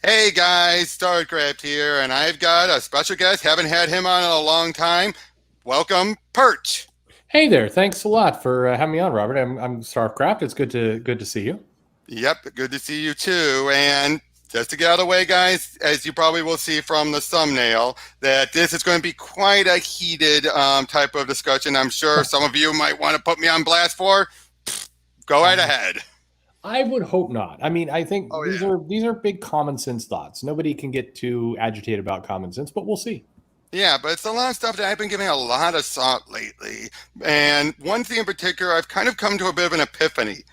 Hey guys, StarCraft here, and I've got a special guest. Haven't had him on in a long time. Welcome, Perch. Hey there! Thanks a lot for having me on, Robert. I'm Starcraft. It's good to see you. Yep, good to see you too. And just to get out of the way, guys, as you probably will see from the thumbnail, that this is going to be quite a heated type of discussion. I'm sure some of you might want to put me on blast for. Go right Um, ahead. I would hope not. I mean, I think Oh these yeah. are big common sense thoughts. Nobody can get too agitated about common sense, but we'll see. Yeah, but it's a lot of stuff that I've been giving a lot of thought lately. And one thing in particular, I've kind of come to a bit of an epiphany.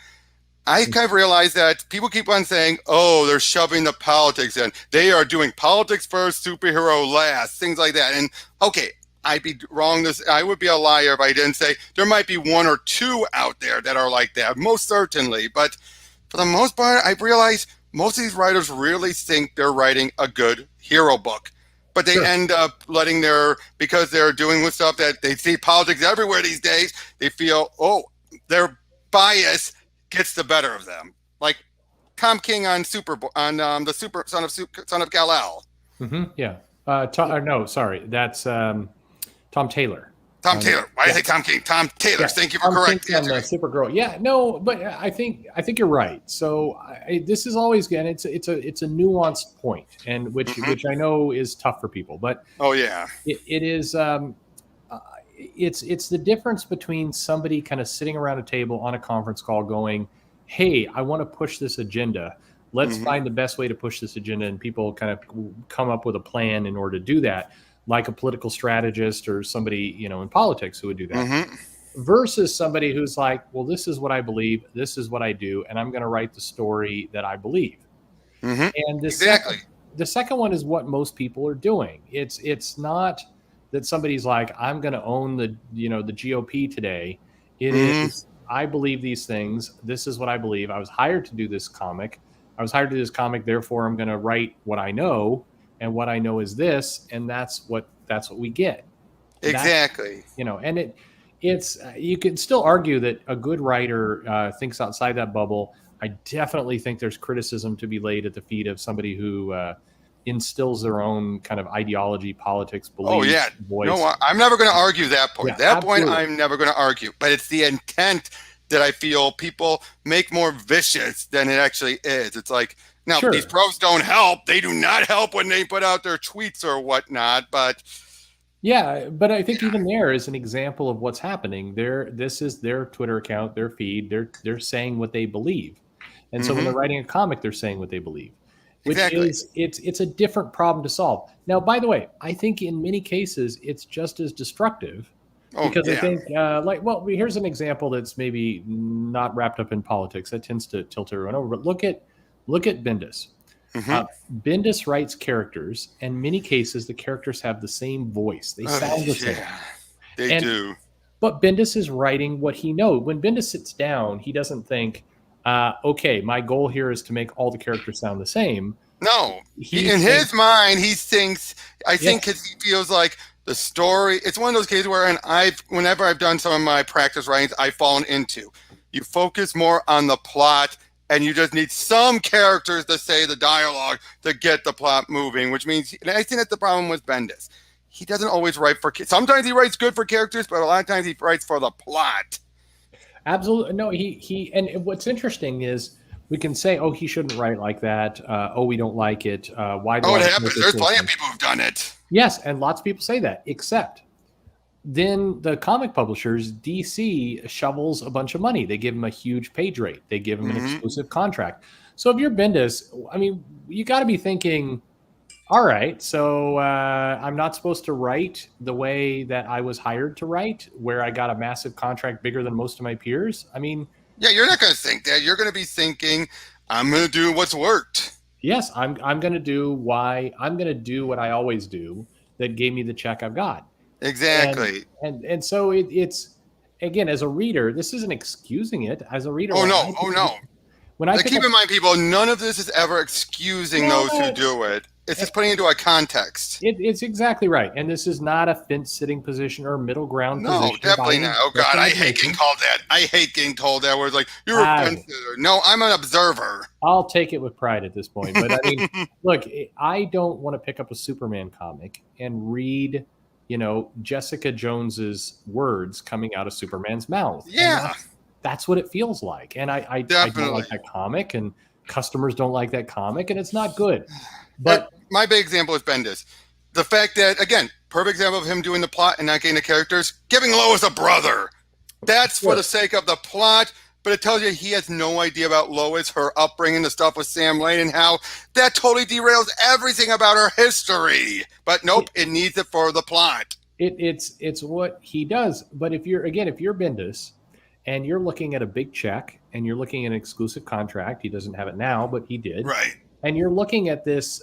I kind of realize that people keep on saying, oh, they're shoving the politics in. They are doing politics first, superhero last, things like that. And okay, I'd be wrong. I would be a liar if I didn't say there might be one or two out there that are like that, most certainly. But for the most part, I realize most of these writers really think they're writing a good hero book. But they Sure. end up because they're doing with stuff that they see politics everywhere these days, they feel, oh, their bias gets the better of them. Like Tom King on the Super Son of Kal-El. Yeah. No, sorry, that's Tom Taylor. Tom Um, Taylor. Why did I yeah, say Tom King? Tom Taylor. yeah. Thank you for Tom King correct on answering. Supergirl. Yeah, no, but I think you're right. So this is always again, it's a nuanced point, and which Hmm. which I know is tough for people, but Oh yeah. it is. Uh, it's the difference between somebody kind of sitting around a table on a conference call going, hey, I want to push this agenda, let's Hmm. find the best way to push this agenda, and people kind of come up with a plan in order to do that, like a political strategist or somebody in politics who would do that, Hmm. versus somebody who's like, well, this is what I believe, this is what I do, and I'm going to write the story that I believe. Hmm. And Exactly. the second one is what most people are doing. It's not that somebody's like, I'm going to own the GOP today. It Hmm. is, I believe these things. This is what I believe. I was hired to do this comic. I was hired to do this comic. Therefore, I'm going to write what I know, and what I know is this, and that's what we get. That Exactly. and it's you can still argue that a good writer thinks outside that bubble. I definitely think there's criticism to be laid at the feet of somebody who instills their own kind of ideology, politics, Oh yeah. beliefs, No, voice. I'm never going to argue that point. Yeah, That point absolutely. I'm never going to argue. But it's the intent that I feel people make more vicious than it actually is. It's like, now these Sure. pros don't help. They do not help when they put out their tweets or whatnot. But Yeah, but I think yeah. even there is an example of what's happening. This is their Twitter account, their feed. They're saying what they believe, and so when Hmm. they're writing a comic, they're saying what they believe, which Exactly. is it's a different problem to solve. Now, by the way, I think in many cases it's just as destructive, Oh because I yeah. think well, here's an example that's maybe not wrapped up in politics that tends to tilt everyone over. But look at Bendis. Hmm. Uh, Bendis writes characters, and in many cases the characters have the same voice. They sound the same. Yeah. They And do. but Bendis is writing what he knows. When Bendis sits down, he doesn't think, okay, my goal here is to make all the characters sound the same. No, He in thinks, his mind, he thinks. I think yes, 'cause he feels like the story. It's one of those cases where, whenever I've done some of my practice writings, I've fallen into. You focus more on the plot, and you just need some characters to say the dialogue to get the plot moving. Which means, and I think that's the problem with Bendis. He doesn't always write for. Sometimes he writes good for characters, but a lot of times he writes for the plot. absolutely no. And what's interesting is we can say, oh, he shouldn't write like that. Oh, we don't like it. Why do Oh, I it have to make happens. this There's plenty of listen? people who've done it. Yes, and lots of people say that, except then the comic publishers, DC, shovels a bunch of money. They give him a huge page rate. They give him an Hmm. exclusive contract. So if you're Bendis, I mean, you got to be thinking, all right, so I'm not supposed to write the way that I was hired to write, where I got a massive contract bigger than most of my peers. I mean, Yeah, you're not going to think that. You're going to be thinking, I'm going to do what's worked. yes, I'm going to do why I'm going to do what I always do that gave me the check I've got. and Exactly. and so it's again, as a reader, this isn't excusing it. As a reader, Oh no, oh no. when I Like, pick keep up in mind, people, none of this is ever excusing well, those who do it. It's just putting it into a context. It's exactly right. And this is not a fence-sitting position or middle ground No, position. definitely not. Oh God, I hate getting called that. I hate getting told that. Where it's like you're a fence sitter. No, I'm an observer. I'll take it with pride at this point. But I mean, look, I don't want to pick up a Superman comic and read, Jessica Jones's words coming out of Superman's mouth. Yeah, that's what it feels like. And I don't like that comic, and customers don't like that comic, and it's not good. But my big example is Bendis. The fact that, again, perfect example of him doing the plot and not getting the characters, giving Lois a brother. That's for the sake of the plot, but it tells you he has no idea about Lois, her upbringing, the stuff with Sam Lane, and how that totally derails everything about her history. But nope, it needs it for the plot. It's what he does. But if you're Bendis and you're looking at a big check and you're looking at an exclusive contract, he doesn't have it now, but he did. Right. And you're looking at this,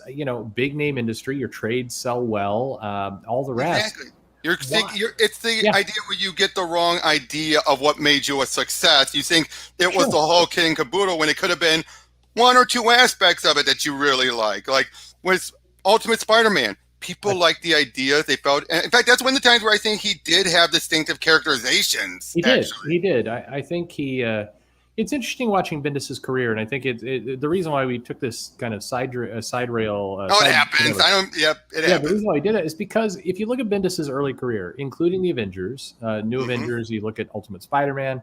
big name industry, your trades sell well, all the rest. Exactly. It's the idea where you get the wrong idea of what made you a success. You think it was the whole kit and caboodle when it could have been one or two aspects of it that you really like. Like with Ultimate Spider-Man, people liked the idea. They felt, in fact, that's one of the times where I think he did have distinctive characterizations. He did. I think he. It's interesting watching Bendis's career, and I think the reason why we took this kind of side rail. It happens. It happens. The reason why we did it is because if you look at Bendis's early career, including the Avengers, New Avengers, you look at Ultimate Spider-Man,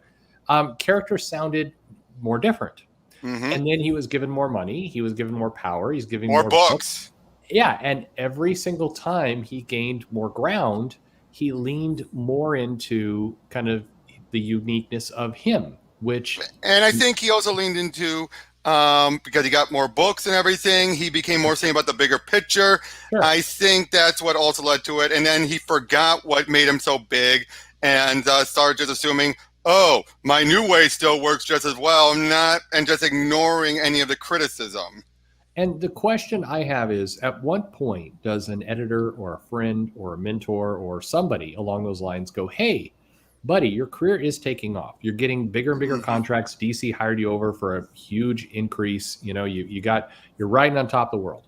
characters sounded more different. And then he was given more money. He was given more power. He's given more books. Yeah, and every single time he gained more ground, he leaned more into kind of the uniqueness of him. And I think he also leaned into, because he got more books and everything, he became more saying about the bigger picture. Sure. I think that's what also led to it. And then he forgot what made him so big and started just assuming, oh, my new way still works just as well, and just ignoring any of the criticism. And the question I have is, at what point does an editor or a friend or a mentor or somebody along those lines go, hey, buddy, your career is taking off. You're getting bigger and bigger contracts. DC hired you over for a huge increase. You're riding on top of the world.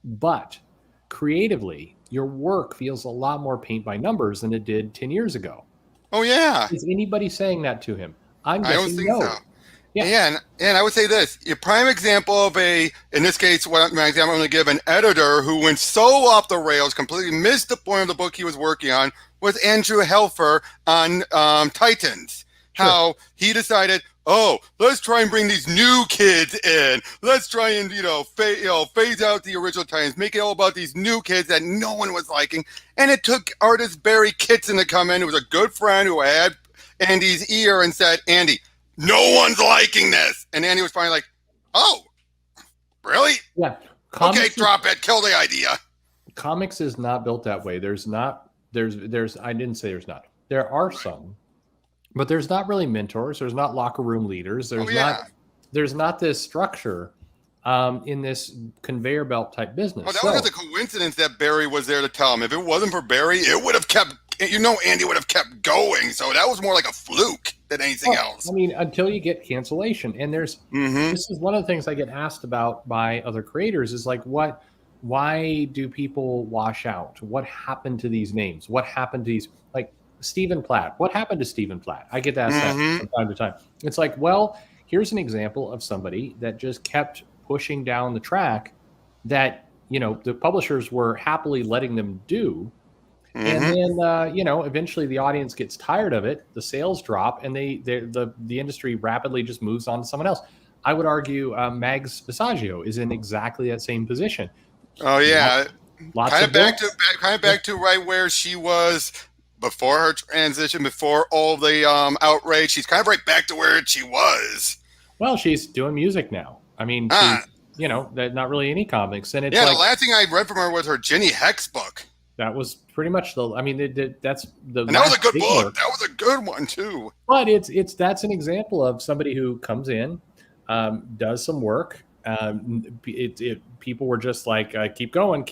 But creatively, your work feels a lot more paint by numbers than it did 10 years ago. Oh, yeah. Is anybody saying that to him? I don't think so. Yeah, and I would say this: a prime example of in this case, my example I'm going to give an editor who went so off the rails, completely missed the point of the book he was working on, was Andrew Helfer on Titans. Sure. How he decided, let's try and bring these new kids in. Let's try and phase out the original Titans, make it all about these new kids that no one was liking. And it took artist Barry Kitson to come in, who was a good friend who had Andy's ear, and said, Andy, no one's liking this. And Andy was finally like, oh, really? Yeah. Okay, drop it. Kill the idea. Comics is not built that way. I didn't say there's not. There are some, but there's not really mentors. There's not locker room leaders. There's not this structure in this conveyor belt type business. That was just a coincidence that Barry was there to tell him. If it wasn't for Barry, it would have kept, Andy would have kept going. So that was more like a fluke than anything else. I mean, until you get cancellation. And this is one of the things I get asked about by other creators is like, why do people wash out? What happened to these names? What happened to these, like Stephen Platt? What happened to Stephen Platt? I get asked that from time to time. It's like, well, here's an example of somebody that just kept pushing down the track that, the publishers were happily letting them do. And then, eventually the audience gets tired of it. The sales drop, and the industry rapidly just moves on to someone else. I would argue Mags Visaggio is in exactly that same position. Oh yeah, lots kind of of back to right where she was before her transition, before all the outrage. She's kind of right back to where she was. Well, she's doing music now. I mean, she's, not really any comics, and it's the last thing I read from her was her Ginny Hex book. That was pretty much that's the. And that was a good book. That was a good one too. But that's an example of somebody who comes in, does some work. People were just like, keep going,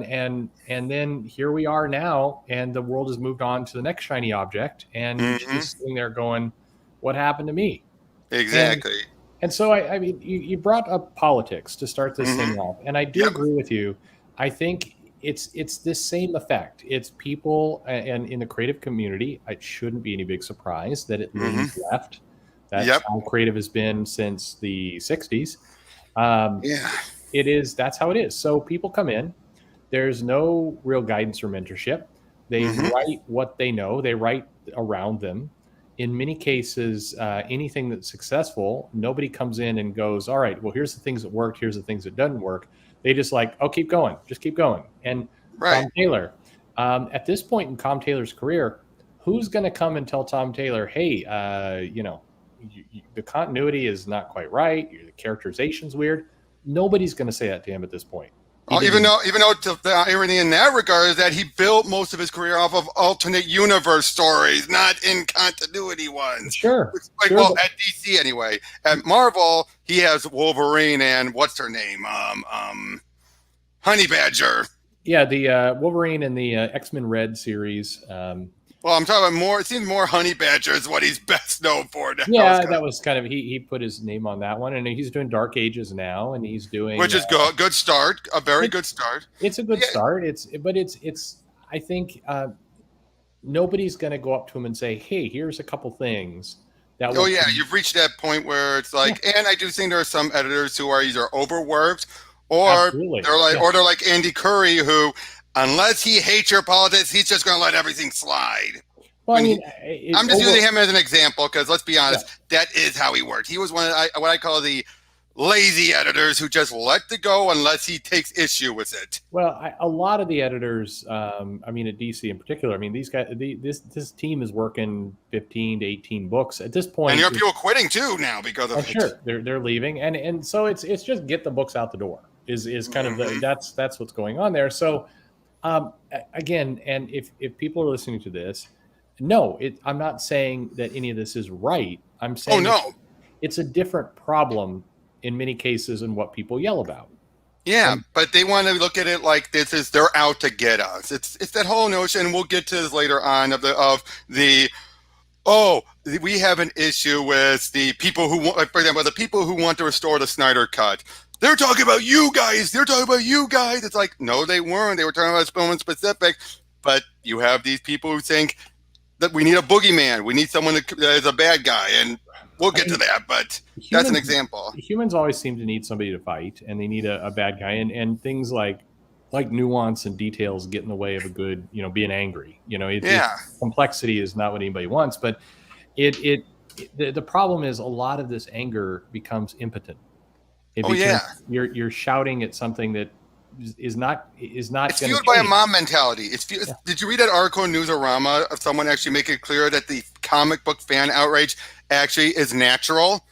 and then here we are now, and the world has moved on to the next shiny object, and she's sitting there going, "What happened to me?" Exactly. And so I mean, you brought up politics to start this thing off, and I do agree with you I think it's this same effect. It's people, and in the creative community, it shouldn't be any big surprise that it Hmm. leans left. That's Yep. how creative has been since the 60s. Um, Yeah. that's how it is. So people come in, there's no real guidance or mentorship. They Hmm. write what they know, they write around them. In many cases, anything that's successful, nobody comes in and goes, all right, well, here's the things that worked, here's the things that doesn't work. They just like, oh, keep going, just keep going. And Right. Tom Taylor, at this point in Tom Taylor's career, who's going to come and tell Tom Taylor, hey, the continuity is not quite right, the characterization's weird? Nobody's going to say that to him at this point. He Even didn't. though, the irony in that regard is that he built most of his career off of alternate universe stories, not in continuity ones. Sure, Like, sure. well, at DC anyway. At Marvel, he has Wolverine and what's her name, Honey Badger. Yeah, the Wolverine and the X-Men Red series. Well, I'm talking about more. It seems more Honey Badger is what he's best known for now. Yeah, that was kind of he put his name on that one, and he's doing Dark Ages now, and he's doing Which is good. Good start. A very good start. it's a good Yeah. start. It's I think nobody's going to go up to him and say, "Hey, here's a couple things that will." Oh yeah, you've reached that point where it's like, Yeah, and I do think there are some editors who are either overworked, or absolutely. they're like Andy Curry, who, unless he hates your politics, he's just going to let everything slide. Well, I When mean, I'm just using him as an example because let's be honest, Yeah. that is how he worked. He was one of what I call the lazy editors who just let it go unless he takes issue with it. Well, a lot of the editors, I mean, at DC in particular, I mean, these guys, this team is working 15 to 18 books at this point. And there are people quitting too now because of it. Sure, they're leaving, and so it's just get the books out the door is kind of that's what's going on there. So again, and if people are listening to this, no, I'm not saying that any of this is right. I'm saying it's a different problem in many cases than what people yell about. Yeah, but they want to look at it like this is they're out to get us. It's that whole notion, and we'll get to this later on, of the we have an issue with the people who want, for example, the people who want to restore the Snyder Cut. They're talking about you guys. They're talking about you guys. It's like, no, they weren't. They were talking about Spillman specific. But you have these people who think that we need a boogeyman. We need someone that is a bad guy, and we'll get to that. But that's an example. Humans always seem to need somebody to fight, and they need a bad guy, and things like nuance and details get in the way of a good, being angry. Complexity is not what anybody wants, but the problem is a lot of this anger becomes impotent. You're shouting at something that is not. It's fueled by a mob mentality. Did you read that article in Newsarama of someone actually making it clear that the comic book fan outrage actually is natural?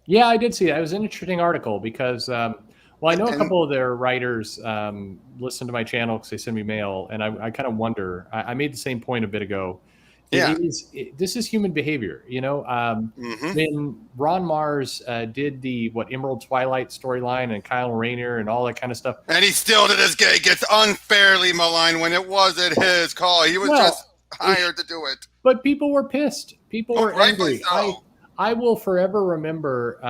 Yeah, I did see that. It was an interesting article because, I know a couple of their writers listen to my channel because they send me mail, and I kind of wonder. I made the same point a bit ago. This is human behavior. When Ron Mars did the Emerald Twilight storyline and Kyle Rayner and all that kind of stuff, and he still to this day gets unfairly maligned when it wasn't his call. He was just hired to do it. But people were pissed. People were angry. So. I will forever remember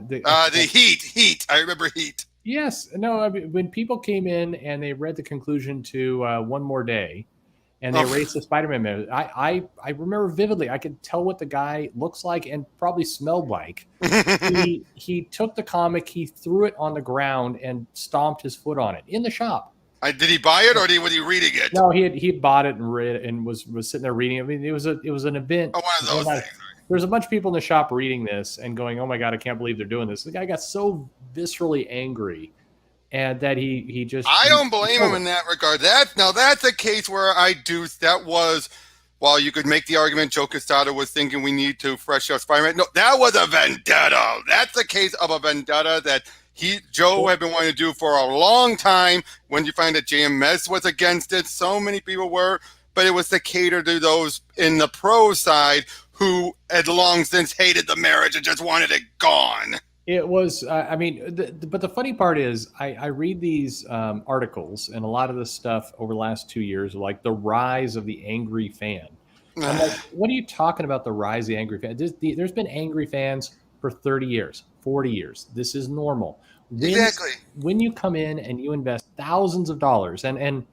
the Heat. I remember Heat. Yes. No. I mean, when people came in and they read the conclusion to One More Day, and they erased the Spider-Man. I remember vividly. I could tell what the guy looks like and probably smelled like. He took the comic, he threw it on the ground, and stomped his foot on it in the shop. Did he buy it, or was he reading it? No, he bought it and read it and was sitting there reading it. I mean, it was an event. Oh, one of those things. There's a bunch of people in the shop reading this and going, "Oh my god, I can't believe they're doing this." The guy got so viscerally angry. And that he just... I don't blame him in that regard. That's a case where while you could make the argument Joe Quesada was thinking we need to fresh up Spider-Man. No, that was a vendetta. That's a case of a vendetta that Joe had been wanting to do for a long time. When you find that JMS was against it, so many people were, but it was to cater to those in the pro side who had long since hated the marriage and just wanted it gone. It was, but the funny part is I read these articles and a lot of this stuff over the last 2 years, like the rise of the angry fan. I'm like, what are you talking about, the rise of the angry fan? There's been angry fans for 30 years, 40 years. This is normal. when Exactly. when you come in and you invest thousands of dollars, and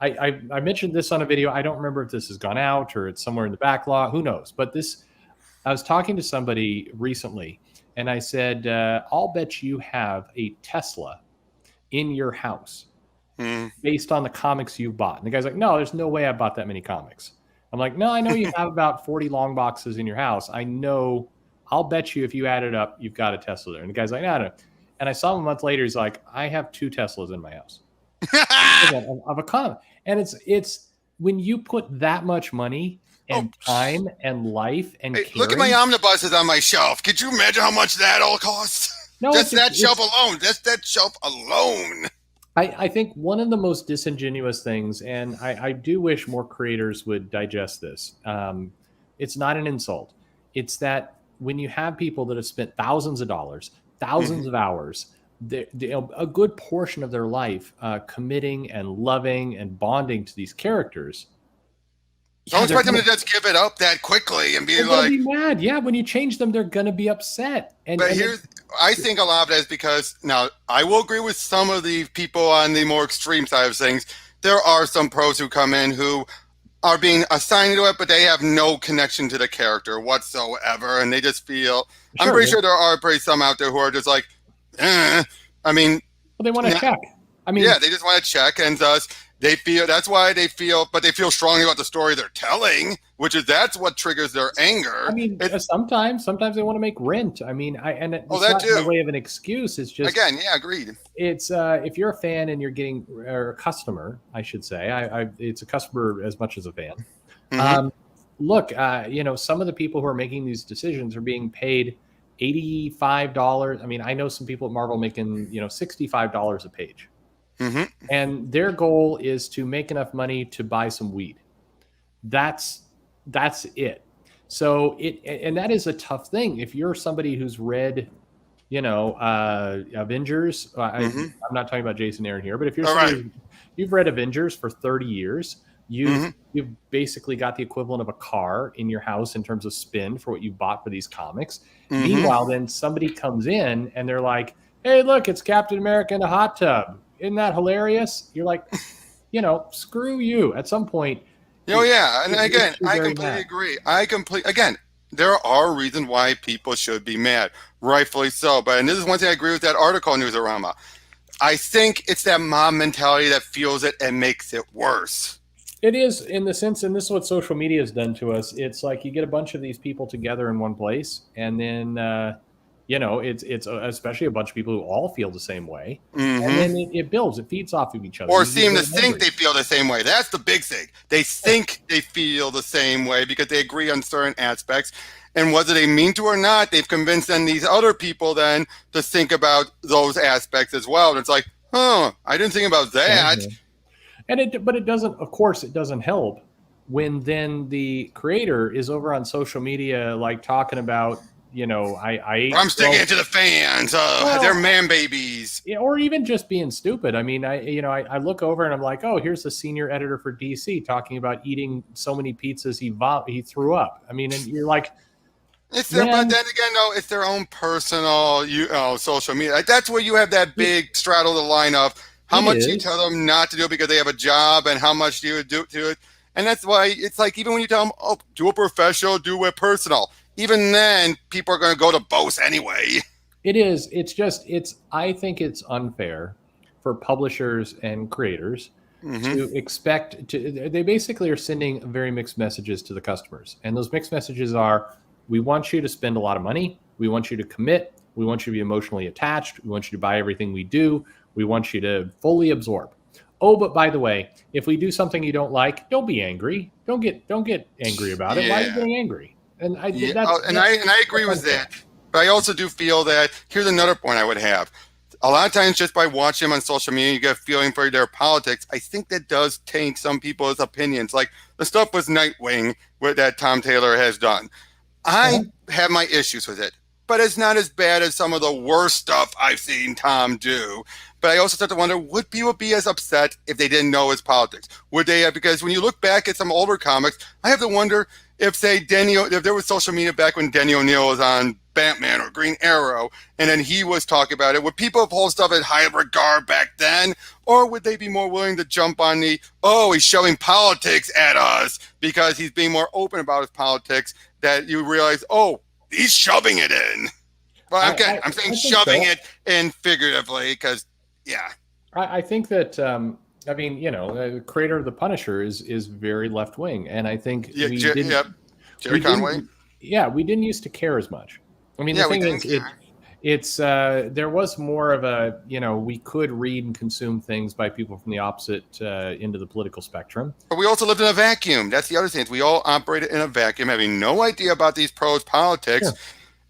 I mentioned this on a video. I don't remember if this has gone out or it's somewhere in the backlog. Who knows? But this, I was talking to somebody recently, and I said, "I'll bet you have a Tesla in your house Mm. based on the comics you've bought." And the guy's like, "No, there's no way I bought that many comics." I'm like, "No, I know you have about 40 long boxes in your house. I know. I'll bet you if you add it up, you've got a Tesla there." And the guy's like, "No, no." And I saw him a month later. He's like, "I have 2 Teslas in my house of a comic." And it's when you put that much money Oh, and time and life and hey, look at caring. my omnibuses on my shelf. Could you imagine how much that all costs? No, Just it's, that shelf it's alone. Just that shelf alone. I think one of the most disingenuous things, and I do wish more creators would digest this. It's not an insult. It's that when you have people that have spent thousands of dollars, thousands Mhm. of hours, a good portion of their life committing and loving and bonding to these characters, Don't yeah, they're expect them gonna to just give it up that quickly and be they're gonna like, be mad. Yeah, when you change them, they're gonna be upset. but And here's, I think a lot of that is because, now, I will agree with some of the people on the more extreme side of things. There are some pros who come in who are being assigned to it, but they have no connection to the character whatsoever. And they just feel, I'm sure, pretty sure there are probably some out there who are just like, eh. I mean, well, they want to yeah, check. I mean, yeah, they just want to check, and thus they feel, that's why they feel, but they feel strongly about the story they're telling, which is, that's what triggers their anger. I mean, sometimes they want to make rent. I mean, Oh, it's that not in the too. way of an excuse. It's just Again, yeah, agreed. it's if you're a fan and you're getting, or a customer, I should say. It's a customer as much as a fan. Hmm. Um, look, some of the people who are making these decisions are being paid $85. I mean, I know some people at Marvel making $65 a page, Hmm. and their goal is to make enough money to buy some weed. That's it. So and that is a tough thing if you're somebody who's read Avengers. Hmm. I'm not talking about Jason Aaron here, but if you're All right. somebody you've read Avengers for 30 years, you've Hmm. you've basically got the equivalent of a car in your house in terms of spend for what you bought for these comics. Hmm. Meanwhile, then somebody comes in and they're like, "Hey, look, it's Captain America in a hot tub. Isn't that hilarious?" You're like, screw you. At some point, Oh, yeah. And it again, makes you I very completely mad. agree. Again, there are reasons why people should be mad, rightfully so. But, and this is one thing I agree with that article, Newsarama. I think it's that mob mentality that feels it and makes it worse. It is, in the sense, and this is what social media has done to us. It's like you get a bunch of these people together in one place, and then it's especially a bunch of people who all feel the same way, and Hmm. then it builds, it feeds off of each other. Or You get seem to very think angry. they feel the same way. That's the big thing. They think they feel the same way because they agree on certain aspects. And whether they mean to or not, they've convinced then these other people then to think about those aspects as well. And it's like, I didn't think about that. Mhm. But it doesn't. Of course, it doesn't help when then the creator is over on social media, like talking about, I ate I'm sticking 12. it to the fans. They're Well, man babies. yeah, or even just being stupid. I mean, I look over and I'm like, oh, here's the senior editor for DC talking about eating so many pizzas he threw up. I mean, and you're like, It's their, but man, then again, no, it's their own personal, social media. Like, that's where you have that it, big straddle the line of how it much you tell is. them not to do it because they have a job, and how much do you do to it. And that's why it's like, even when you tell them, oh, do it professional, do it personal. Even then, people are going to go to both anyway. It is. It's just. I think it's unfair for publishers and creators Hmm. to expect to. They basically are sending very mixed messages to the customers, and those mixed messages are: we want you to spend a lot of money. We want you to commit. We want you to be emotionally attached. We want you to buy everything we do. We want you to fully absorb. Oh, but by the way, if we do something you don't like, don't be angry. Don't get angry about it. Why are you Yeah. getting angry? And I Yeah, that's and that, I agree that's with unfair. that. But I also do feel that here's another point I would have. A lot of times, just by watching them on social media, you get a feeling for their politics. I think that does taint some people's opinions. Like the stuff with Nightwing, that Tom Taylor has done. I Uh-huh. have my issues with it, but it's not as bad as some of the worst stuff I've seen Tom do. But I also start to wonder, would people be as upset if they didn't know his politics? Would they have? Because when you look back at some older comics, I have to wonder if, say, if there was social media back when Denny O'Neil was on Batman or Green Arrow, and then he was talking about it. Would people hold stuff in high regard back then, or would they be more willing to jump on the, oh, he's shoving politics at us because he's being more open about his politics, that you realize, oh, he's shoving it in. Well, I'm saying shoving it in figuratively because, yeah. I think that, I mean, the creator of The Punisher is very left wing. And I think Jerry Conway. We didn't used to care as much. I mean, the thing is, there was more of a, we could read and consume things by people from the opposite end of the political spectrum. But we also lived in a vacuum. That's the other thing. We all operated in a vacuum, having no idea about these pros politics. Sure.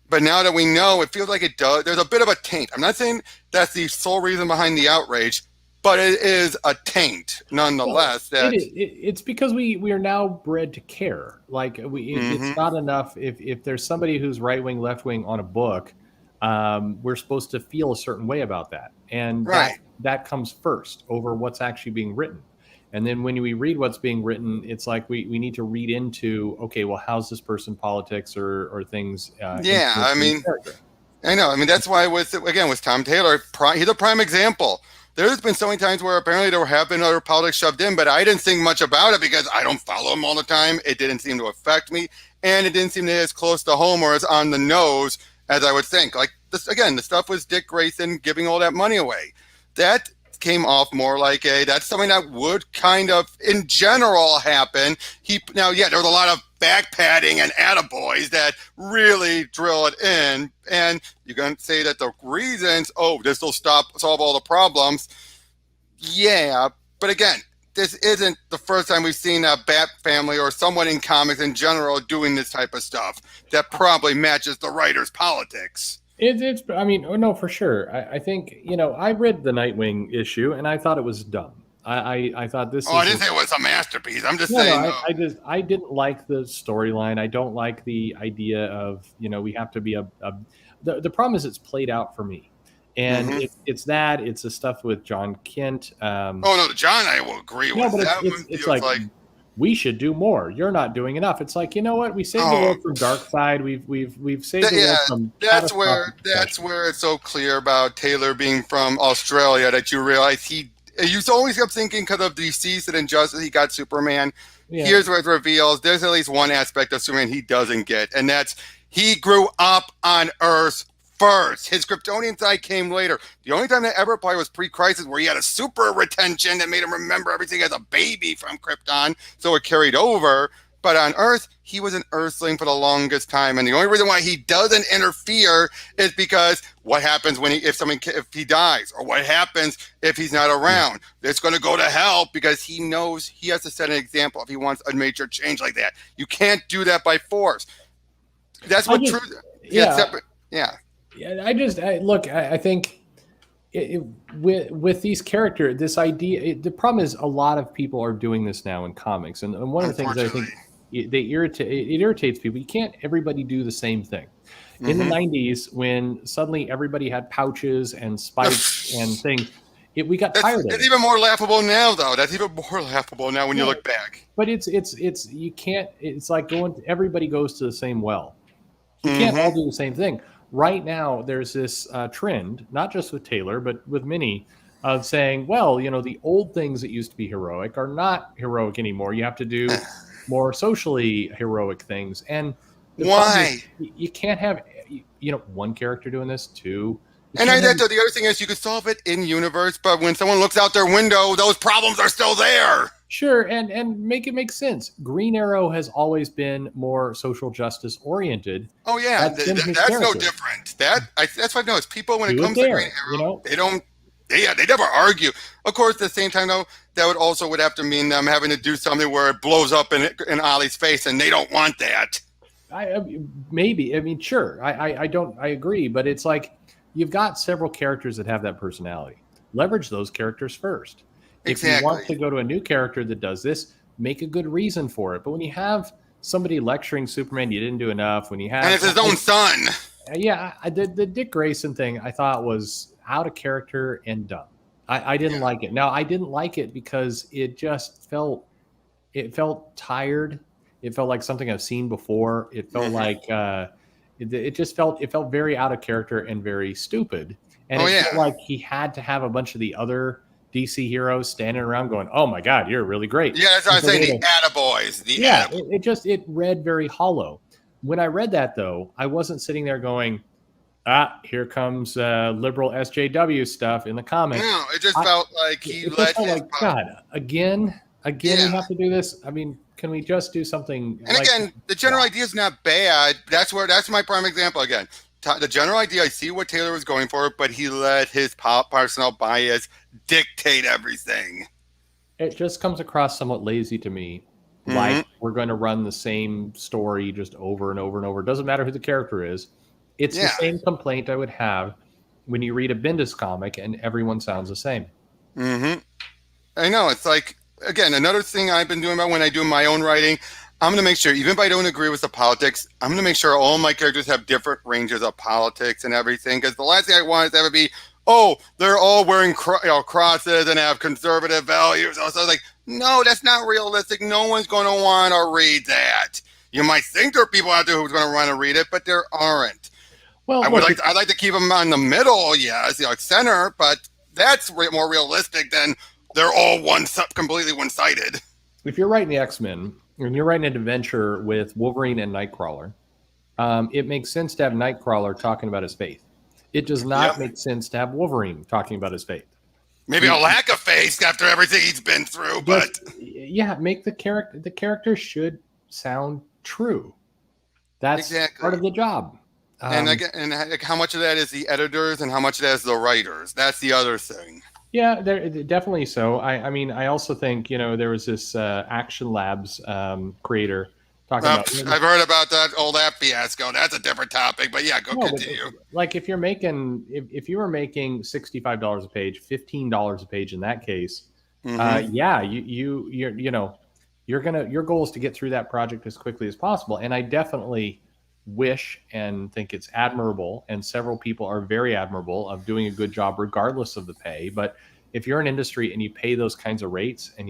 But now that we know, it feels like it does. There's a bit of a taint. I'm not saying that's the sole reason behind the outrage, but it is a taint nonetheless. Well, it's because we are now bred to care. Like it's not enough if there's somebody who's right wing, left wing on a book. We're supposed to feel a certain way about that, and that comes first over what's actually being written. And then when we read what's being written, it's like we need to read into, okay, well, how's this person politics or things? I mean, I know. I mean, that's why with Tom Taylor, he's a prime example. There's been so many times where apparently there have been other politics shoved in, but I didn't think much about it because I don't follow him all the time. It didn't seem to affect me, and it didn't seem to be as close to home or as on the nose as I would think. Like this again, the stuff was Dick Grayson giving all that money away. That came off more like that's something that would kind of in general happen. There was a lot of back padding and attaboys that really drill it in, and you're going to say that the reasons, this will solve all the problems. Yeah, but again, this isn't the first time we've seen a Bat family or someone in comics in general doing this type of stuff that probably matches the writer's politics. I mean, no, for sure. I think, I read the Nightwing issue and I thought it was dumb. I thought this. I didn't say it was a masterpiece. I'm just saying. I didn't like the storyline. I don't like the idea of, we have to be the problem is it's played out for me. And it's the stuff with John Kent. John, I will agree with that. It's like we should do more. You're not doing enough. It's like, you know what? We saved the world from Darkseid. We've saved the world from. That's where it's so clear about Taylor being from Australia that you realize you always kept thinking because of DC's and Injustice he got Superman. Yeah. Here's where it reveals there's at least one aspect of Superman he doesn't get, and that's he grew up on Earth first. His Kryptonian side came later. The only time that ever applied was pre-Crisis, where he had a super retention that made him remember everything as a baby from Krypton, so it carried over. But on Earth, he was an Earthling for the longest time, and the only reason why he doesn't interfere is because what happens if he dies, or what happens if he's not around? It's going to go to hell because he knows he has to set an example if he wants a major change like that. You can't do that by force. That's what truth. Yeah. I think with these characters, this idea, the problem is a lot of people are doing this now in comics. And one of the things that I think it irritates people. You can't everybody do the same thing. In the 90s, when suddenly everybody had pouches and spikes and things, we got tired of it. It's even more laughable now, though. That's even more laughable now when you look back. But you can't, it's like everybody goes to the same well. You can't all do the same thing. Right now, there's this trend, not just with Taylor, but with many, of saying, well, the old things that used to be heroic are not heroic anymore. You have to do more socially heroic things. And why? You can't have, one character doing this, two. And the other thing is you could solve it in universe, but when someone looks out their window, those problems are still there. Sure, and make it make sense. Green Arrow has always been more social justice oriented. Oh yeah, that's no different. That's what I know. It's people when it comes to Green Arrow, they never argue. Of course, at the same time though, that would have to mean them having to do something where it blows up in Ollie's face, and they don't want that. Sure. I agree, but it's like you've got several characters that have that personality. Leverage those characters first. Exactly. If you want to go to a new character that does this, make a good reason for it. But when you have somebody lecturing Superman, you didn't do enough. When you have, and it's his own son. Yeah, the Dick Grayson thing I thought was out of character and dumb. I didn't like it. Now I didn't like it because it just felt tired. It felt like something I've seen before. It felt like It just felt very out of character and very stupid. And Oh it yeah, felt like he had to have a bunch of the other DC heroes standing around going, "Oh my God, you're really great." yeah. That's what And I'm so saying. they The had to, attaboys, the yeah, attaboys. it read very hollow. When I read that though, I wasn't sitting there going, here comes liberal SJW stuff in the comic. No, it just I, felt like he it just let felt his like, God, again, we yeah. have to do this. I mean, can we just do something And like, again, the general wow. idea is not bad. That's my prime example again. The general idea, I see what Taylor was going for, but he let his personal bias dictate everything. It just comes across somewhat lazy to me. Like Hmm. we're going to run the same story just over and over and over. It doesn't matter who the character is. It's the Yeah. same complaint I would have when you read a Bendis comic and everyone sounds the same. Hmm. I know. It's like, again, another thing I've been doing about when I do my own writing, I'm going to make sure, even if I don't agree with the politics, I'm going to make sure all my characters have different ranges of politics and everything. Because the last thing I want is to ever be, oh, they're all wearing crosses and have conservative values. So I was like, no, that's not realistic. No one's going to want to read that. You might think there are people out there who's going to want to read it, but there aren't. Well, look, I'd like to keep them on the middle, yes, like center, but that's more realistic than they're all completely one sided. if you're writing the X-Men and you're writing an adventure with Wolverine and Nightcrawler, it makes sense to have Nightcrawler talking about his faith. It does Yep. not make sense to have Wolverine talking about his faith. Maybe a lack of faith after everything he's been through, but Yeah, make the character should sound true. That's exactly. part of the job. And again, and how much of that is the editors and how much of that is the writers? That's the other thing. Yeah, there definitely so. I mean, I also think there was this Action Labs creator talking about. I've heard about that fiasco. That's a different topic, but yeah, go No, but continue. like if if you were making $65 a page, $15 a page in that case, Mm-hmm. yeah, your goal is to get through that project as quickly as possible. And I definitely wish and think it's admirable, and several people are very admirable of doing a good job regardless of the pay. But if you're an industry and you pay those kinds of rates, and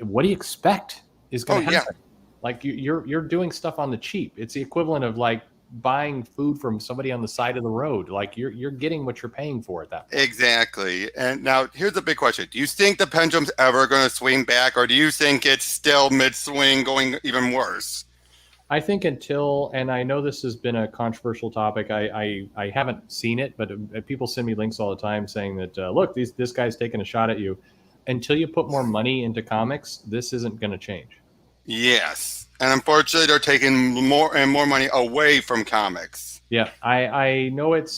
what do you expect is Oh going to yeah, happen? Like you're doing stuff on the cheap. It's the equivalent of like buying food from somebody on the side of the road. Like you're getting what you're paying for at that point. exactly. And now here's the big question: do you think the pendulum's ever going to swing back, or do you think it's still mid-swing, going even worse? I think until, and I know this has been a controversial topic. I haven't seen it, but people send me links all the time saying that look, this guy's taking a shot at you. Until you put more money into comics, this isn't going to change. Yes, and unfortunately, they're taking more and more money away from comics. Yeah, I know it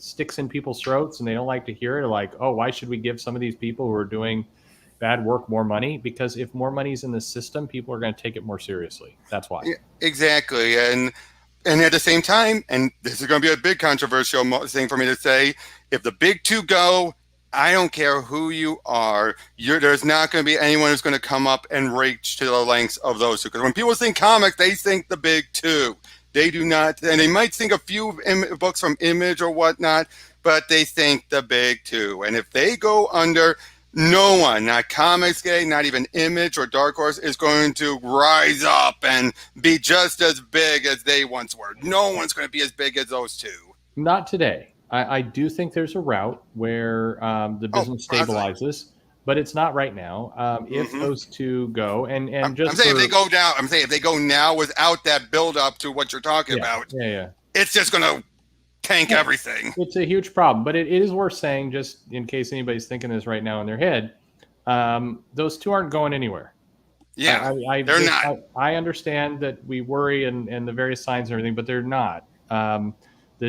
sticks in people's throats and they don't like to hear it. Like, oh, why should we give some of these people who are doing bad work more money? Because if more money's in the system, people are going to take it more seriously. That's why. Yeah, exactly, and at the same time, and this is going to be a big controversial thing for me to say, if the big two go, I don't care who you are, there's not going to be anyone who's going to come up and reach to the lengths of those two. Because when people think comics, they think the big two. They do not, and they might think a few books from Image or whatnot, but they think the big two. And if they go under, no one, not Comics Gate, not even Image or Dark Horse, is going to rise up and be just as big as they once were. No one's going to be as big as those two. Not today. I do think there's a route where the business stabilizes, but it's not right now. If those two go, and I'm just saying if they go down, I'm saying if they go now without that build up to what you're talking about, yeah, it's just going to tank everything. it's a huge problem. But it is worth saying, just in case anybody's thinking this right now in their head, those two aren't going anywhere. Yeah, they're not. I understand that we worry and the various signs and everything, but they're not.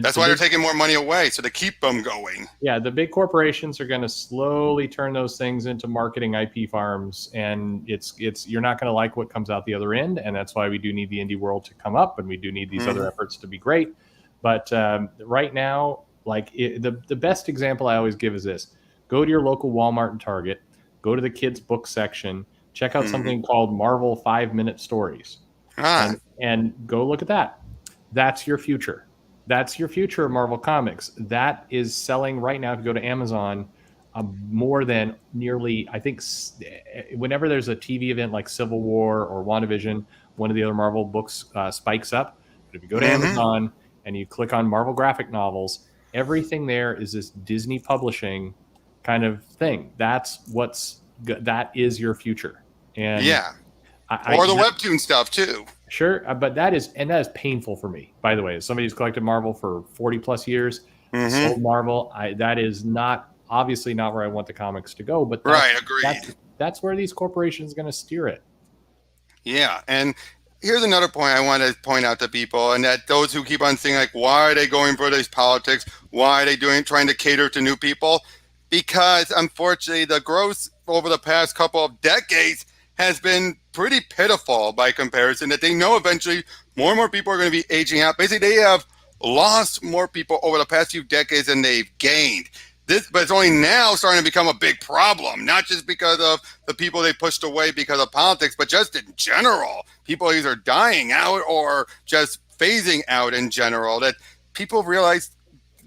That's why they're taking more money away, so to keep them going. Yeah, the big corporations are going to slowly turn those things into marketing IP farms, and it's you're not going to like what comes out the other end, and that's why we do need the indie world to come up, and we do need these other efforts to be great. But right now, like the best example I always give is this: go to your local Walmart and Target, go to the kids' book section, check out something called Marvel 5-minute stories, and go look at that. That's your future. That's your future of Marvel Comics. That is selling right now. If you go to Amazon, more than nearly, I think, whenever there's a TV event like Civil War or WandaVision, one of the other Marvel books spikes up. But if you go to Mm-hmm. Amazon and you click on Marvel graphic novels, everything there is this Disney publishing kind of thing. That is your future. And Yeah. I Or the webtoon stuff too. sure, but that is painful for me. By the way, as somebody who's collected Marvel for 40 plus years, Mm-hmm. sold Marvel, that is not obviously not where I want the comics to go. But Right. that's Agreed. that's where these corporations are going to steer it. Yeah. And here's another point I want to point out to people, and that those who keep on saying, like, why are they going for these politics? Why are they trying to cater to new people? Because unfortunately, the growth over the past couple of decades has been pretty pitiful by comparison, that they know eventually more and more people are going to be aging out. Basically, they have lost more people over the past few decades than they've gained. But it's only now starting to become a big problem, not just because of the people they pushed away because of politics, but just in general. People either dying out or just phasing out in general, that people realize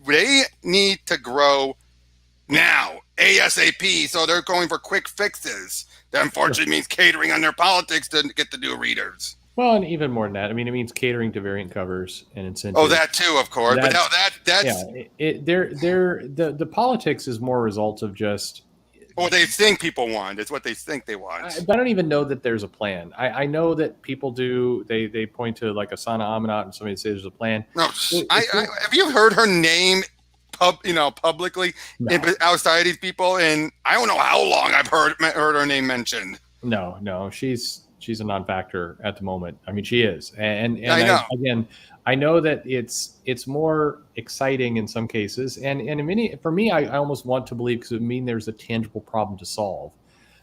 they need to grow now, ASAP. So they're going for quick fixes. That unfortunately means catering on their politics to get the new readers. Well, and even more than that, I mean, it means catering to variant covers and incentives. Oh, that too, of course. But no, that's the politics is more a result of just what they think people want. It's what they think they want. I don't even know that there's a plan. I know that people do. They point to like Asana Amanat and somebody says there's a plan. No, have you heard her name publicly outside of these people? And I don't know how long I've heard her name mentioned. No, she's a non-factor at the moment. I mean, she is, and I know. I know that it's more exciting in some cases, and for me, I almost want to believe, because it would mean there's a tangible problem to solve.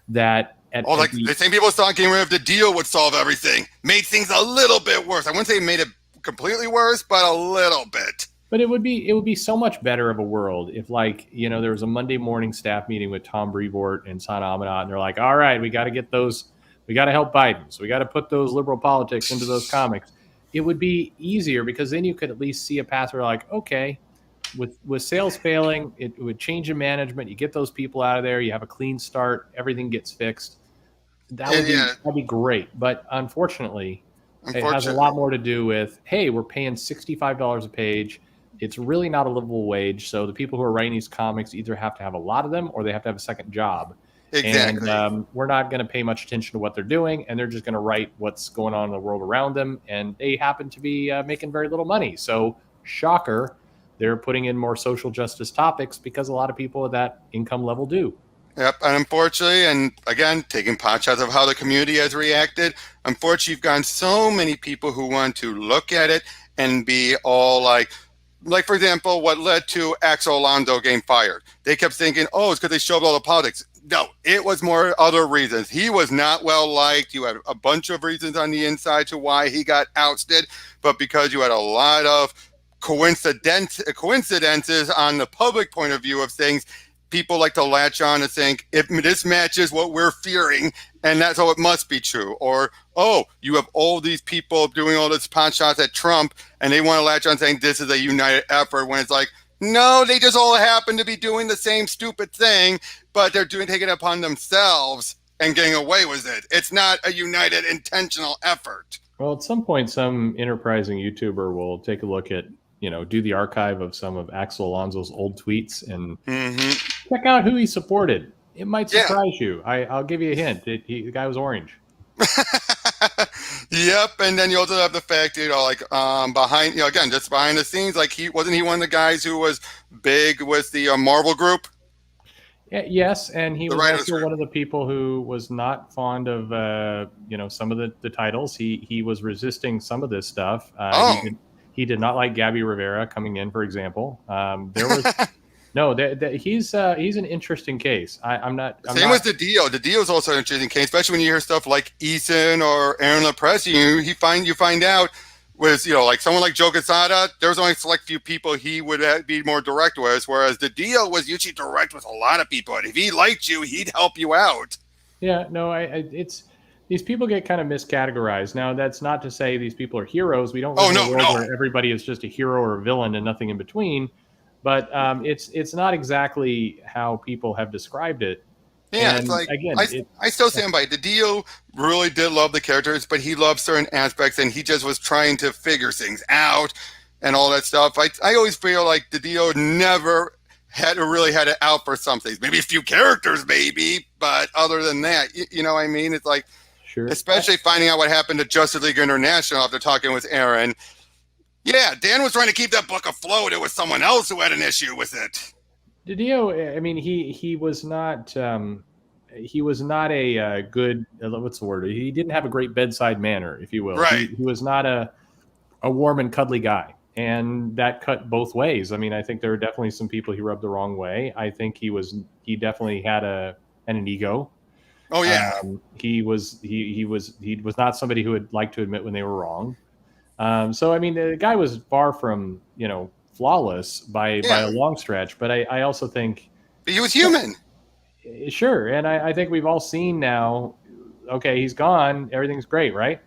That the same people thought getting rid of the deal would solve everything, made things a little bit worse. I wouldn't say it made it completely worse, but a little bit. But it would be so much better of a world if, like, there was a Monday morning staff meeting with Tom Brevoort and Sana Amanat, and they're like, all right, we got to help Biden. So we got to put those liberal politics into those comics. It would be easier, because then you could at least see a path where, like, okay, with sales failing, it would change in management. You get those people out of there. You have a clean start. Everything gets fixed. That'd be great. But unfortunately, it has a lot more to do with, hey, we're paying $65 a page. It's really not a livable wage. So the people who are writing these comics either have to have a lot of them, or they have to have a second job. Exactly. And we're not going to pay much attention to what they're doing, and they're just going to write what's going on in the world around them. And they happen to be making very little money. So, shocker, they're putting in more social justice topics, because a lot of people at that income level do. Yep, and unfortunately, and again, taking pot shots of how the community has reacted, unfortunately, you've gotten so many people who want to look at it and be all like, for example, what led to Axel Alonso getting fired. They kept thinking, oh, it's because they shoved all the politics. No, it was more other reasons. He was not well liked. You had a bunch of reasons on the inside to why he got ousted, but because you had a lot of coincidences on the public point of view of things, people like to latch on and think, if this matches what we're fearing, and that's how it must be true. Or, oh, you have all these people doing all this pot shots at Trump, and they want to latch on saying this is a united effort, when it's like, no, they just all happen to be doing the same stupid thing, but they're taking it upon themselves and getting away with it. It's not a united, intentional effort. Well, at some point, some enterprising YouTuber will take a look at, do the archive of some of Axel Alonso's old tweets and check out who he supported. It might surprise you. I'll give you a hint. The guy was orange. Yep, and then you also have the fact, behind, again, just behind the scenes, like he wasn't one of the guys who was big with the Marvel group. Yes, and he was also one of the people who was not fond of some of the titles. He was resisting some of this stuff. He did not like Gabby Rivera coming in, for example. There was he's an interesting case. I'm not. Same with the deal. The deal is also an interesting case, especially when you hear stuff like Eason or Aaron LaPresse. You find out with like someone like Joe Quesada, there's only a select few people he would be more direct with, whereas the deal was usually direct with a lot of people. And if he liked you, he'd help you out. Yeah, no, it's these people get kind of miscategorized. Now, that's not to say these people are heroes. We don't live in a world where everybody is just a hero or a villain and nothing in between. But it's not exactly how people have described it. Yeah, it's And like again, it I still stand by it. DiDio really did love the characters, but he loved certain aspects, and he just was trying to figure things out and all that stuff. I always feel like DiDio never really had it out for some things. Maybe a few characters, maybe, but other than that, you know what I mean? It's like, sure. especially finding out what happened to Justice League International after talking with Aaron. Yeah, Dan was trying to keep that book afloat. It was someone else who had an issue with it. DiDio, I mean, he was not a good what's the word? He didn't have a great bedside manner, if you will. Right. He was not a warm and cuddly guy, and that cut both ways. I mean, I think there were definitely some people he rubbed the wrong way. I think he definitely had an ego. Oh yeah. He was not somebody who would like to admit when they were wrong. So I mean, the guy was far from flawless by a long stretch. But I also think He was human. sure, and I think we've all seen now. Okay, he's gone. Everything's great, right?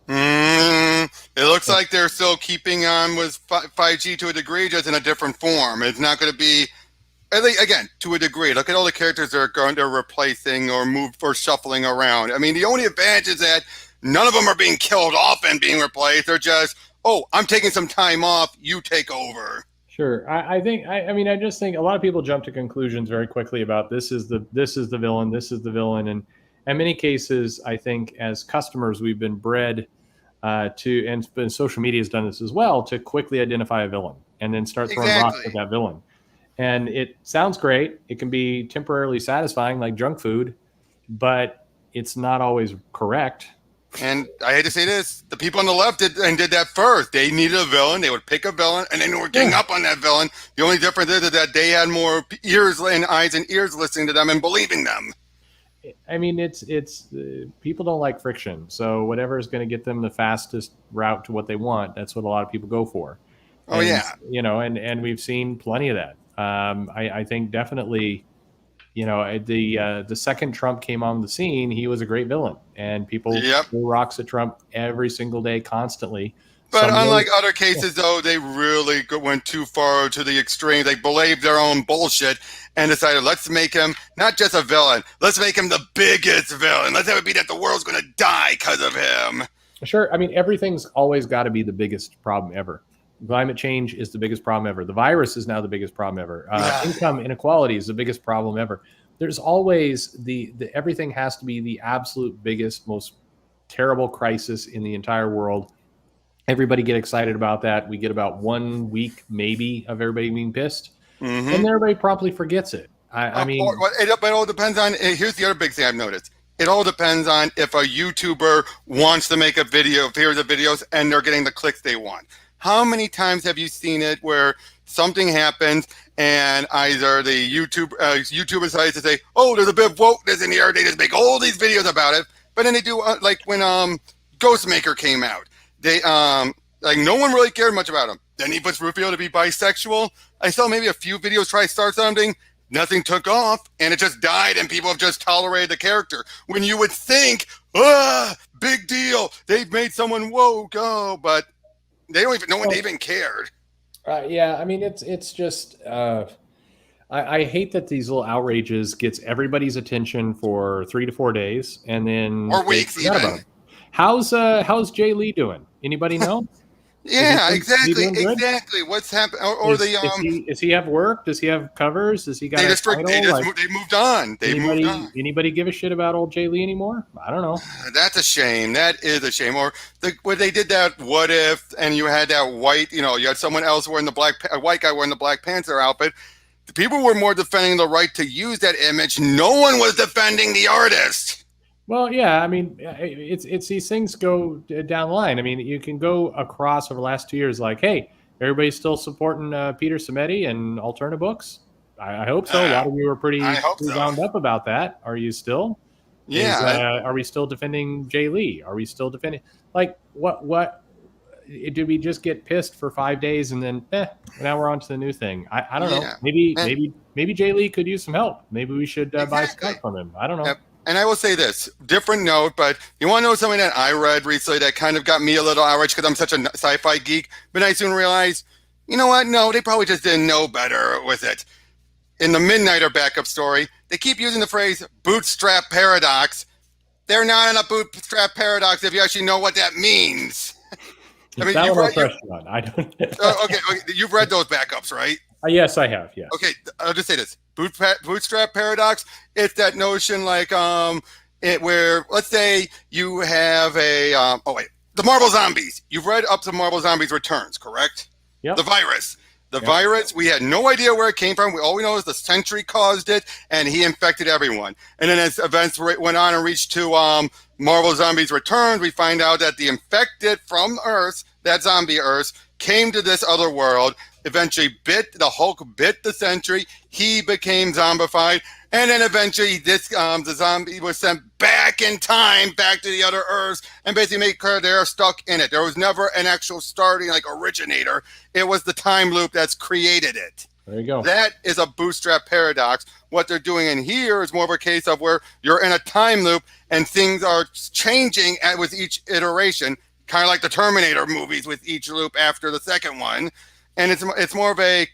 It looks like they're still keeping on with 5G to a degree, just in a different form. It's not going to be, again, to a degree. Look at all the characters that are going to replacing or move or shuffling around. I mean, the only advantage is that none of them are being killed off and being replaced. They're just, oh, I'm taking some time off. You take over. Sure. I think I just think a lot of people jump to conclusions very quickly about this is the villain, this is the villain, and in many cases, I think as customers we've been bred to, and social media has done this as well, to quickly identify a villain and then start throwing rocks at that villain. And it sounds great. It can be temporarily satisfying, like junk food, but it's not always correct. And I hate to say this, the people on the left did that first. They needed a villain. They would pick a villain, and then they were getting up on that villain. The only difference is that they had more ears and eyes and ears listening to them and believing them. I mean, it's people don't like friction. So whatever is going to get them the fastest route to what they want, that's what a lot of people go for. Oh, yeah. And we've seen plenty of that. I think definitely, the second Trump came on the scene, he was a great villain, and people threw rocks at Trump every single day, constantly. But unlike other cases, though, they really went too far to the extreme. They believed their own bullshit and decided, let's make him not just a villain, let's make him the biggest villain. Let's have it be that the world's going to die because of him. Sure. I mean, everything's always got to be the biggest problem ever. Climate change is the biggest problem ever. The virus is now the biggest problem ever. Income inequality is the biggest problem ever. There's always the everything has to be the absolute biggest, most terrible crisis in the entire world. Everybody get excited about that. We get about 1 week, maybe, of everybody being pissed, and then everybody promptly forgets it. I mean, it all depends on. Here's the other big thing I've noticed. It all depends on if a YouTuber wants to make a video, here's the videos, and they're getting the clicks they want. How many times have you seen it where something happens and either the YouTuber decides to say, "Oh, there's a bit of wokeness in here," they just make all these videos about it, but then they do like when Ghostmaker came out. They like no one really cared much about him. Then he was revealed to be bisexual. I saw maybe a few videos try to start something. Nothing took off, and it just died, and people have just tolerated the character. When you would think, big deal, they've made someone woke, but they don't even. No one even cared. Yeah, I mean, it's just. I hate that these little outrages gets everybody's attention for 3 to 4 days, and then or weeks even. How's Jay Lee doing? Anybody know? Yeah, exactly. What's happened? Does he have work? Does he have covers? Does he got? They moved on. Anybody give a shit about old Jay Lee anymore? I don't know. That's a shame. That is a shame. Or when they did that, what if? And you had that white, you had someone else wearing a white guy wearing the Black Panther outfit. The people were more defending the right to use that image. No one was defending the artist. Well, yeah, I mean, it's these things go down the line. I mean, you can go across over the last 2 years like, hey, everybody's still supporting Peter Simeti and Alterna Books. I hope so. A lot of you are pretty wound up about that. Are you still? Yeah. Are we still defending Jay Lee? Are we still defending? Like, what? Did we just get pissed for 5 days and then, now we're on to the new thing? I don't know. Maybe Jay Lee could use some help. Maybe we should buy stuff from him. I don't know. And I will say this, different note, but you want to know something that I read recently that kind of got me a little outraged because I'm such a sci-fi geek, but I soon realized, you know what? No, they probably just didn't know better with it. In the Midnighter backup story, they keep using the phrase bootstrap paradox. They're not in a bootstrap paradox if you actually know what that means. I mean, That you've one I'll read, trust you on. I don't. okay, you've read those backups, right? Yes, I have. Yes. Okay, I'll just say this: bootstrap paradox. It's that notion, like where let's say you have a the Marvel Zombies. You've read up to Marvel Zombies Returns, correct? Yep. The virus. The Yep. virus, we had no idea where it came from. All we know is the Sentry caused it, and he infected everyone. And then as events went on and reached to Marvel Zombies Returns, we find out that the infected from Earth, that zombie Earth, came to this other world, eventually the Hulk bit the Sentry, he became zombified, and then eventually the zombie was sent back in time, back to the other Earths, and basically make her they're stuck in it. There was never an actual starting, like, originator. It was the time loop that's created it. There you go. That is a bootstrap paradox. What they're doing in here is more of a case of where you're in a time loop and things are changing with each iteration, kind of like the Terminator movies with each loop after the second one. And it's more of a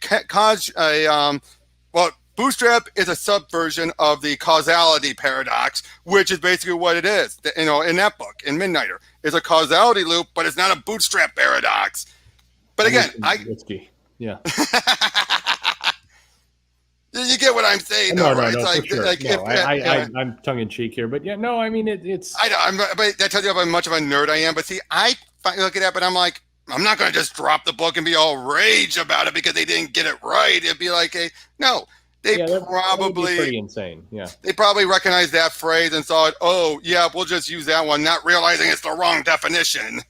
bootstrap is a subversion of the causality paradox, which is basically what it is. In that book, in Midnighter, it's a causality loop, but it's not a bootstrap paradox. But again, yeah. You get what I'm saying, no, though, right? No, it's like, for sure. like no, I'm tongue in cheek here, but yeah, no, I mean it's. But that tells you how much of a nerd I am. But see, I look at that, but I'm like, I'm not going to just drop the book and be all rage about it because they didn't get it right. It'd be like, they probably pretty insane. Yeah, they probably recognized that phrase and thought, oh yeah, we'll just use that one, not realizing it's the wrong definition.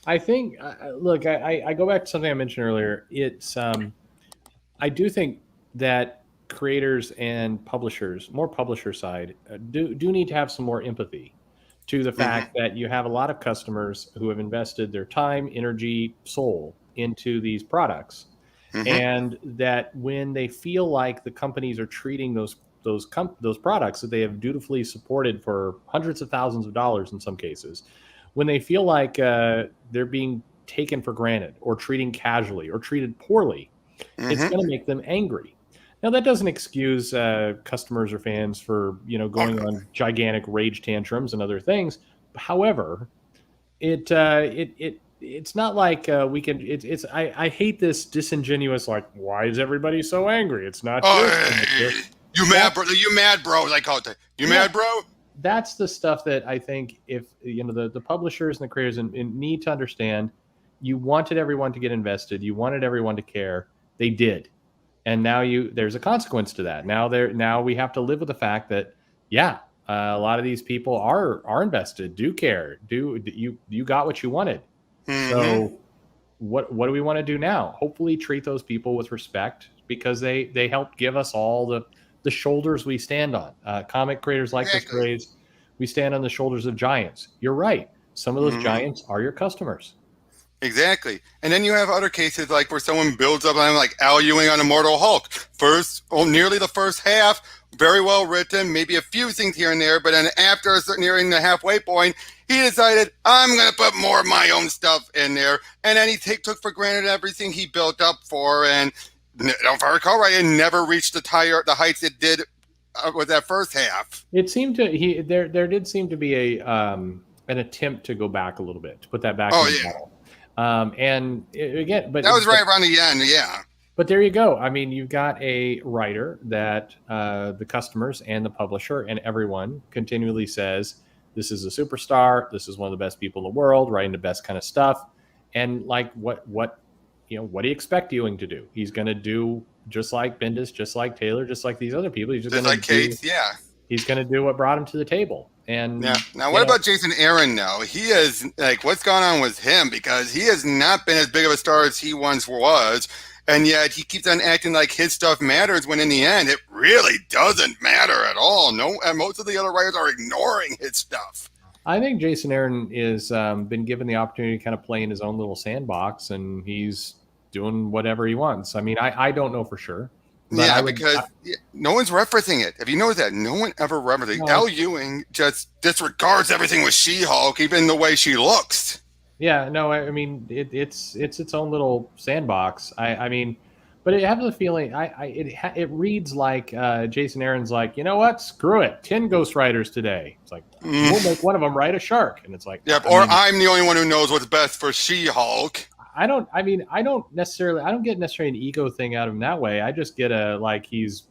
I think. Look, I go back to something I mentioned earlier. It's I do think that creators and publishers, more publisher side, do need to have some more empathy to the fact that you have a lot of customers who have invested their time, energy, soul into these products, and that when they feel like the companies are treating those products that they have dutifully supported for hundreds of thousands of dollars in some cases, when they feel like they're being taken for granted or treating casually or treated poorly, it's going to make them angry. Now, that doesn't excuse customers or fans for going on gigantic rage tantrums and other things. However, it's not like we can. I hate this disingenuous, like, why is everybody so angry? It's not you mad, bro? You mad, bro? Like, call it. You mad, bro? That's the stuff that I think if the publishers and the creators need to understand. You wanted everyone to get invested. You wanted everyone to care. They did. And now there's a consequence to that. Now we have to live with the fact that, a lot of these people are invested, do care, you got what you wanted. So what do we want to do now? Hopefully treat those people with respect because they helped give us all the shoulders we stand on. Comic creators like this phrase, we stand on the shoulders of giants. You're right. Some of those giants are your customers. Exactly. And then you have other cases like where someone builds up like Al Ewing on Immortal Hulk. Nearly the first half, very well written, maybe a few things here and there, but then after nearing the halfway point, he decided, I'm going to put more of my own stuff in there. And then he took for granted everything he built up for, and if I recall right, it never reached the heights it did with that first half. It seemed to there did seem to be an attempt to go back a little bit, to put that back in the model. But that was right around the end, yeah. But there you go. I mean, you've got a writer that the customers and the publisher and everyone continually says, this is a superstar. This is one of the best people in the world, writing the best kind of stuff. And like, what do you expect Ewing to do? He's going to do just like Bendis, just like Taylor, just like these other people. He's just like Kate, He's going to do what brought him to the table. And now, what about Jason Aaron? Now he is like, what's going on with him? Because he has not been as big of a star as he once was, and yet he keeps on acting like his stuff matters. When in the end, it really doesn't matter at all. No, and most of the other writers are ignoring his stuff. I think Jason Aaron is been given the opportunity to kind of play in his own little sandbox, and he's doing whatever he wants. I mean, I don't know for sure. Because no one's referencing it. If you know that, no one ever references it. Al Ewing just disregards everything with She-Hulk, even the way she looks. Yeah, no, I mean, it's its own little sandbox. But But I have the feeling it reads like Jason Aaron's like, you know what? Screw it. 10 Ghost Riders today. It's like, we'll make one of them ride a shark. And it's like, Yep. I Or mean, I'm the only one who knows what's best for She-Hulk. I don't get necessarily an ego thing out of him that way. I just get he's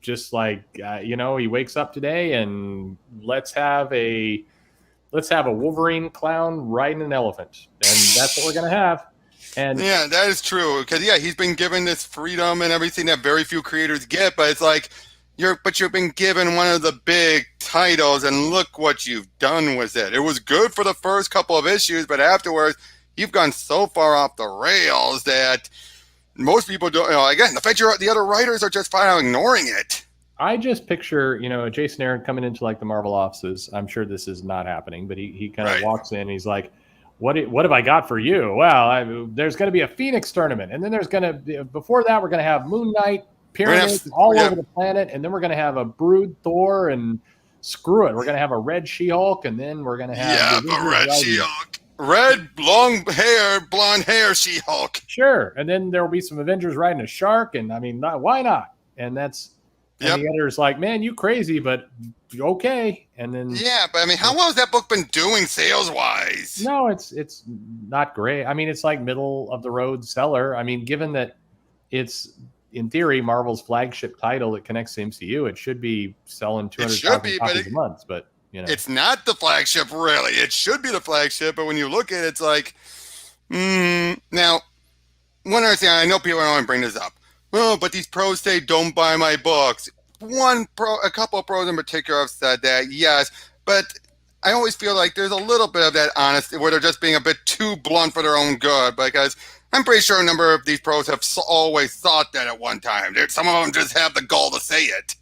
just like, he wakes up today and let's have a Wolverine clown riding an elephant. And that's what we're going to have. And yeah, that is true. Because he's been given this freedom and everything that very few creators get. But it's like you've been given one of the big titles, and look what you've done with it. It was good for the first couple of issues, but afterwards, you've gone so far off the rails that most people don't. Again, the fact the other writers are just flat out ignoring it. I just picture, Jason Aaron coming into like the Marvel offices. I'm sure this is not happening, but he kind of walks in and he's like, what have I got for you? Well, there's going to be a Phoenix tournament. And then there's going to be, before that, we're going to have Moon Knight, pyramids all over the planet. And then we're going to have a Brood Thor, and screw it. We're going to have a Red She-Hulk. And then we're going to have a Red She-Hulk. Red, long hair, blonde hair She-Hulk. Sure. And then there will be some Avengers riding a shark. And I mean, why not? And that's, and the editor's like, man, you crazy, but okay. And then but I mean, how well has that book been doing sales wise? No, it's not great. I mean, it's like middle of the road seller. I mean, given that it's in theory Marvel's flagship title that connects to MCU, it should be selling 200,000 copies a month. But it's not the flagship, really. It should be the flagship, but when you look at it, it's like, now, one other thing, I know people don't want to bring this up. Oh, but these pros say don't buy my books. A couple of pros in particular have said that, yes, but I always feel like there's a little bit of that honesty where they're just being a bit too blunt for their own good, because I'm pretty sure a number of these pros have always thought that at one time. Some of them just have the gall to say it.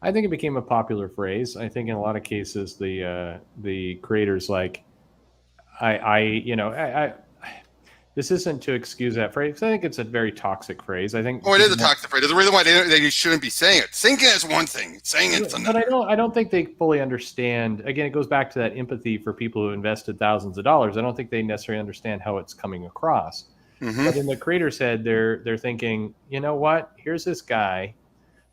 I think it became a popular phrase. I think in a lot of cases, the creators like, this isn't to excuse that phrase. I think it's a very toxic phrase. I think. Oh, it is a toxic phrase. There's a reason why they shouldn't be saying it. Thinking is one thing. Saying it's another. But I don't think they fully understand. Again, it goes back to that empathy for people who invested thousands of dollars. I don't think they necessarily understand how it's coming across. Mm-hmm. But in the creator's head, they're thinking, you know what? Here's this guy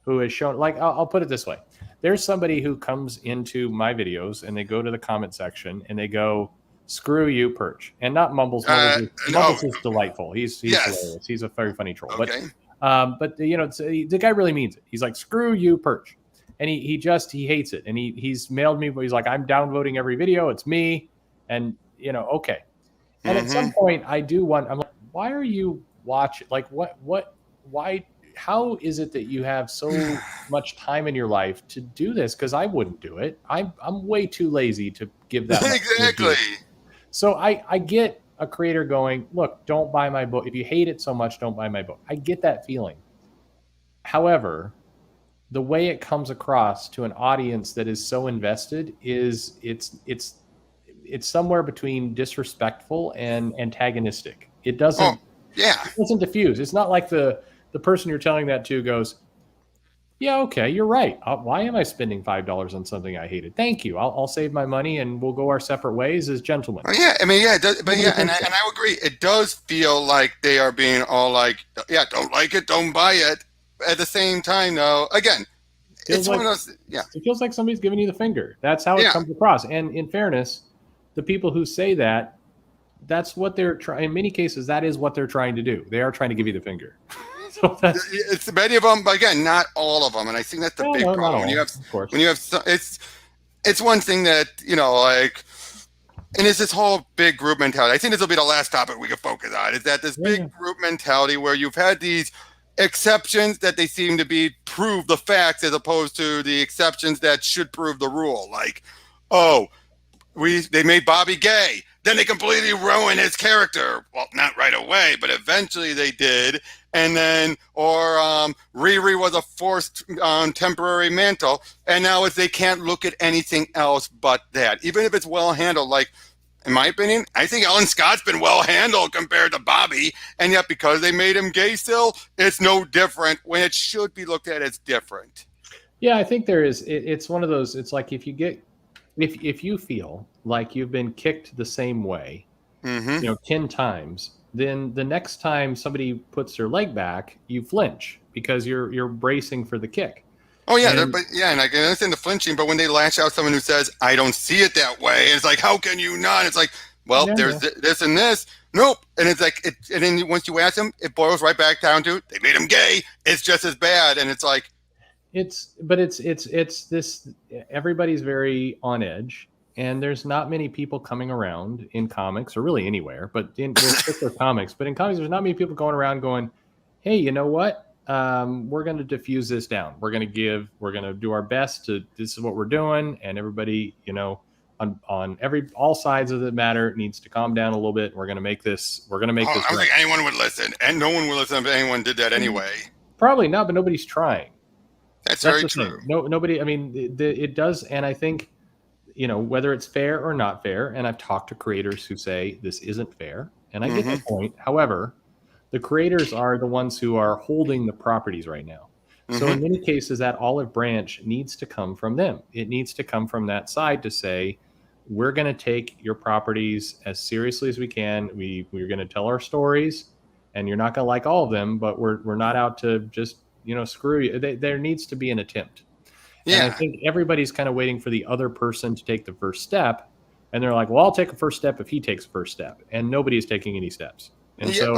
who has shown. Like, I'll put it this way: there's somebody who comes into my videos and they go to the comment section and they go, screw you, Perch. And not Mumbles. Mumbles is delightful. He's hilarious. He's a very funny troll. Okay. But the guy really means it. He's like, screw you, Perch. And he hates it. And he's mailed me, but he's like, I'm downvoting every video. It's me. And, okay. And at some point I'm like, why are you watching? Like, why, how is it that you have so much time in your life to do this? Because I wouldn't do it. I'm way too lazy to give that. Exactly. So I get a creator going, look, don't buy my book. If you hate it so much, don't buy my book. I get that feeling. However, the way it comes across to an audience that is so invested is it's somewhere between disrespectful and antagonistic. It doesn't it doesn't diffuse. It's not like the person you're telling that to goes, yeah, okay, you're right. Why am I spending $5 on something I hated? Thank you. I'll save my money and we'll go our separate ways as gentlemen. It does, but and I agree. It does feel like they are being all like, don't like it, don't buy it. At the same time, though, again, it's one of those. Yeah, it feels like somebody's giving you the finger. That's how it comes across. And in fairness, the people who say that, that's what they're trying. In many cases, that is what they're trying to do. They are trying to give you the finger. So it's many of them, but again, not all of them. And I think that's the big problem. When you have, it's one thing that, and it's this whole big group mentality. I think this will be the last topic we can focus on, is that this big group mentality where you've had these exceptions that they seem to be prove the facts as opposed to the exceptions that should prove the rule. Like, they made Bobby gay. Then they completely ruined his character. Well, not right away, but eventually they did. And then, Riri was a forced temporary mantle, and now they can't look at anything else but that, even if it's well handled. Like, in my opinion, I think Ellen Scott's been well handled compared to Bobby, and yet because they made him gay still, it's no different when it should be looked at as different. Yeah, I think there is. It's one of those. It's like if you feel like you've been kicked the same way, 10 times. then the next time somebody puts their leg back, you flinch because you're bracing for the kick. Oh yeah, And but yeah, and I can understand the flinching, but when they lash out someone who says, "I don't see it that way," it's like, how can you not? It's like, well, yeah, there's this and this. Nope, and it's like, and then once you ask them, it boils right back down to they made him gay. It's just as bad, and it's like, it's this. Everybody's very on edge, and there's not many people coming around in comics or really anywhere, but in particular comics. But in comics, there's not many people going around going, "Hey, you know what? We're going to diffuse this down. We're going to do our best to. This is what we're doing, and everybody, on all sides of the matter needs to calm down a little bit. We're going to make this. We're going to make this. I don't think anyone would listen, and no one would listen if anyone did that anyway. Probably not, but nobody's trying. That's very true. No, nobody. I mean, it does, and I think, whether it's fair or not fair. And I've talked to creators who say this isn't fair, and I get the point. However, the creators are the ones who are holding the properties right now. So in many cases, that olive branch needs to come from them. It needs to come from that side to say, we're going to take your properties as seriously as we can. We're going to tell our stories, and you're not going to like all of them, but we're not out to just screw you. There needs to be an attempt. Yeah. And I think everybody's kind of waiting for the other person to take the first step, and they're like, well, I'll take a first step if he takes a first step, and nobody is taking any steps. And yeah,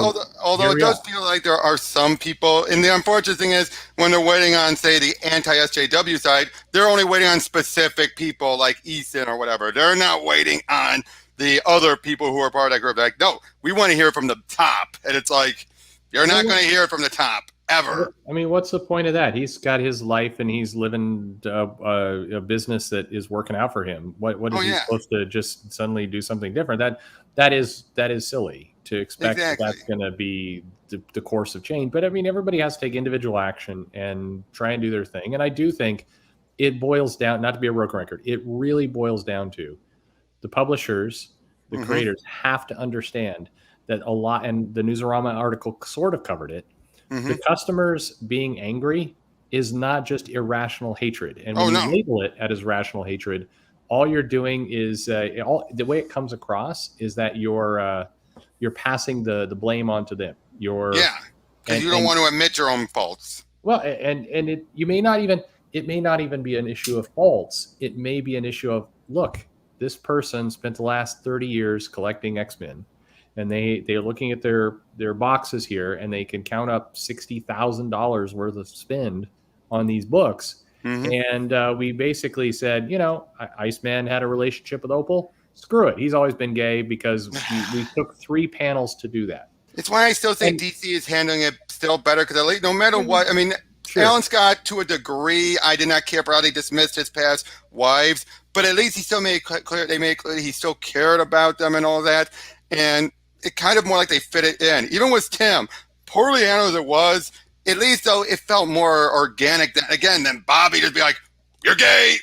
although it does feel like there are some people, and the unfortunate thing is when they're waiting on, say, the anti-SJW side, they're only waiting on specific people like Easton or whatever. They're not waiting on the other people who are part of that group. They're like, no, we want to hear from the top. And it's like, you're not going to hear it from the top ever. I mean, what's the point of that? He's got his life and he's living a business that is working out for him. What is he supposed to just suddenly do something different? That is silly to expect that's going to be the course of change. But I mean, everybody has to take individual action and try and do their thing. And I do think it boils down, not to be a broken record, it really boils down to the publishers, the creators have to understand that a lot, and the Newsarama article sort of covered it. The customers being angry is not just irrational hatred. And when you label it as rational hatred, all you're doing is the way it comes across is that you're passing the blame onto them. Because you don't want to admit your own faults. Well, and it may not even be an issue of faults. It may be an issue of, look, this person spent the last 30 years collecting X-Men, and they're looking at their boxes here, and they can count up $60,000 worth of spend on these books. And we basically said, Iceman had a relationship with Opal. Screw it. He's always been gay because we took 3 panels to do that. It's why I still think DC is handling it still better because no matter what, I mean, Alan Scott, to a degree, I did not care for how they dismissed his past wives, but at least he still made clear he still cared about them and all that. And it kind of more like they fit it in. Even with Tim, poorly handled as it was, at least though it felt more organic than Bobby just be like, "You're gay."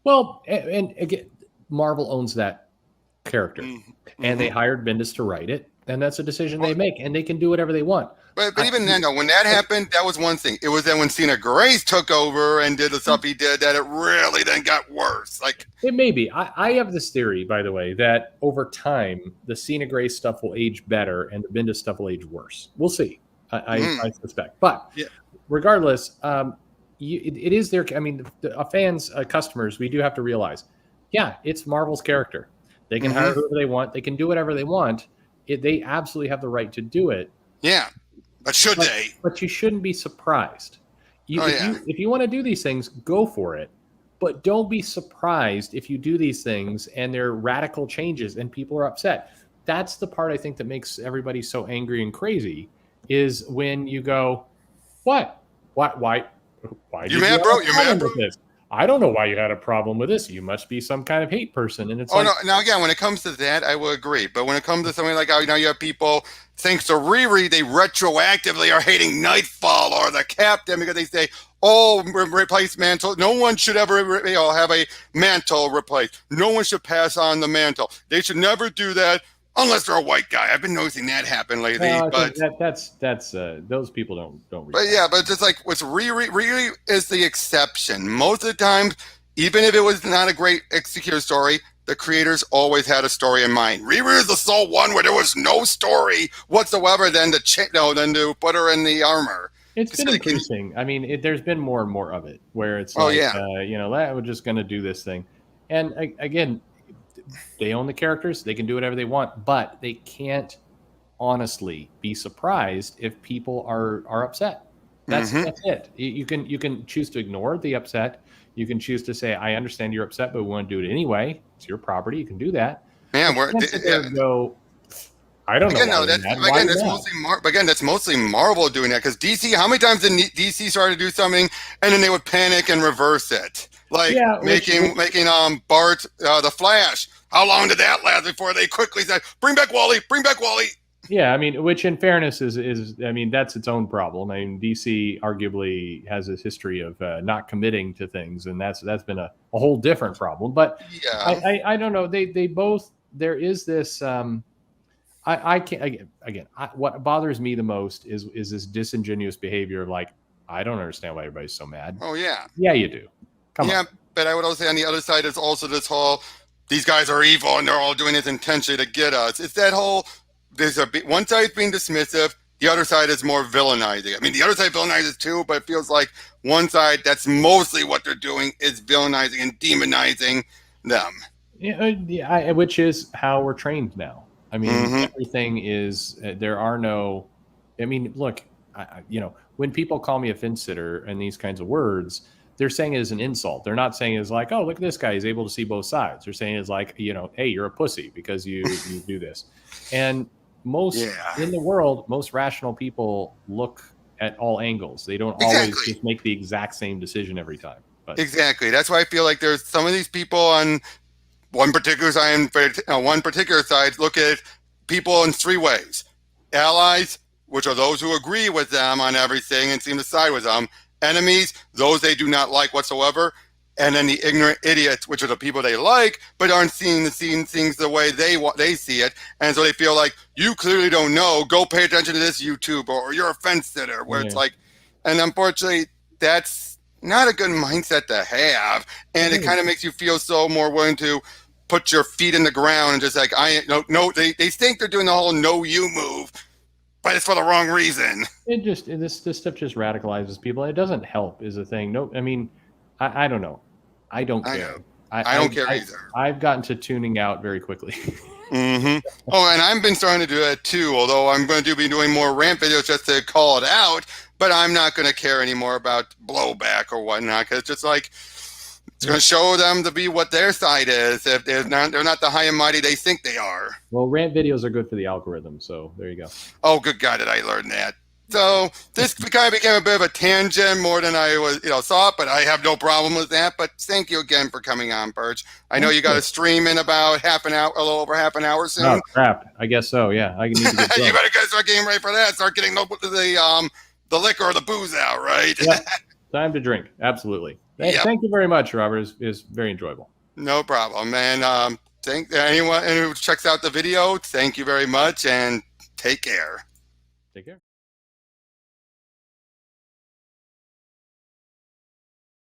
Well, and again, Marvel owns that character, and they hired Bendis to write it, and that's a decision they make, and they can do whatever they want. But even then, though, when that happened, that was one thing. It was then when Cena Grace took over and did the stuff he did that it really then got worse. Like it may be. I have this theory, by the way, that over time the Cena Grace stuff will age better and the Bendis stuff will age worse. We'll see. I suspect, but regardless, it is their. I mean, fans, customers, we do have to realize, it's Marvel's character. They can hire whoever they want. They can do whatever they want. They absolutely have the right to do it. Yeah. But should they? But you shouldn't be surprised. If you want to do these things, go for it. But don't be surprised if you do these things and they're radical changes and people are upset. That's the part I think that makes everybody so angry and crazy is when you go, what? Why did you have a problem with this? I don't know why you had a problem with this. You must be some kind of hate person. And it's no. Now, again, when it comes to that, I will agree. But when it comes to something like how you have people, thanks to Riri, they retroactively are hating Nightfall or the Captain because they say, replace mantle. No one should ever have a mantle replaced. No one should pass on the mantle. They should never do that unless they're a white guy. I've been noticing that happen lately. But that's those people don't. But but just like with Riri is the exception. Most of the time, even if it was not a great executed story, the creators always had a story in mind. Riri is the sole one where there was no story whatsoever than to put her in the armor. It's been So they can, increasing. I mean, there's been more and more of it where it's oh like, yeah. we're just going to do this thing. And again, they own the characters. They can do whatever they want, but they can't honestly be surprised if people are upset. That's it. You can choose to ignore the upset. You can choose to say, I understand you're upset, but we want to do it anyway. It's your property. You can do that. Man, But you can't sit there and go, I don't know again, why no, you're that's mad. Why again, you that's mad? mostly that's mostly Marvel doing that because DC. How many times did DC start to do something and then they would panic and reverse it, like Yeah, making Bart the Flash. How long did that last before they quickly said, "Bring back Wally, bring back Wally"? yeah, I mean, which in fairness is I mean, that's its own problem. I mean, DC arguably has this history of not committing to things, and that's been a whole different problem. But Yeah, I don't know. They both, there is this. I can't again. What bothers me the most is this disingenuous behavior of like, I don't understand why everybody's so mad. oh yeah, Yeah, you do. Come yeah. on. But I would also say on the other side is also this whole these guys are evil and they're all doing this intentionally to get us. It's that whole there's one side being dismissive, the other side is more villainizing. I mean, the other side villainizes too, but it feels like one side that's mostly what they're doing is villainizing and demonizing them. Yeah, which is how we're trained now. I mean, everything is there are no. I mean, look, when people call me a fence sitter and these kinds of words, they're saying it as an insult. They're not saying it as like, oh, look at this guy, he's able to see both sides. They're saying it's like, hey, you're a pussy because you do this. And most in the world, most rational people look at all angles. They don't always just make the exact same decision every time. But exactly, that's why I feel like there's some of these people on one particular side look at people in three ways: allies, which are those who agree with them on everything and seem to side with them; enemies, those they do not like whatsoever; and then the ignorant idiots, which are the people they like but aren't seeing things the way they see it, and so they feel like you clearly don't know. Go pay attention to this YouTuber, or you're a fence sitter. Where it's like, and unfortunately, that's not a good mindset to have, and it kind of makes you feel so more willing to put your feet in the ground and just like they think they're doing the whole "no you" move, but it's for the wrong reason. This stuff just radicalizes people. It doesn't help is the thing. No, I mean, I don't know. I don't care. I don't care either. I've gotten to tuning out very quickly. Oh, and I've been starting to do that too, although I'm going to be doing more rant videos just to call it out, but I'm not going to care anymore about blowback or whatnot, because it's just like, it's going to show them to be what their side is. If they're not the high and mighty they think they are. Well, rant videos are good for the algorithm, so there you go. Oh, good God, did I learn that. So this kind of became a bit of a tangent more than I was, thought, but I have no problem with that. But thank you again for coming on, Perch. I know you got a stream in about half an hour, a little over half an hour soon. Oh, crap. I guess so, yeah. I need to get you better start getting ready for that. Start getting the liquor or the booze out, right? Yep. Time to drink. Absolutely. Thank you very much, Robert. It's very enjoyable. No problem. And thank anyone who checks out the video. Thank you very much, and take care. Take care.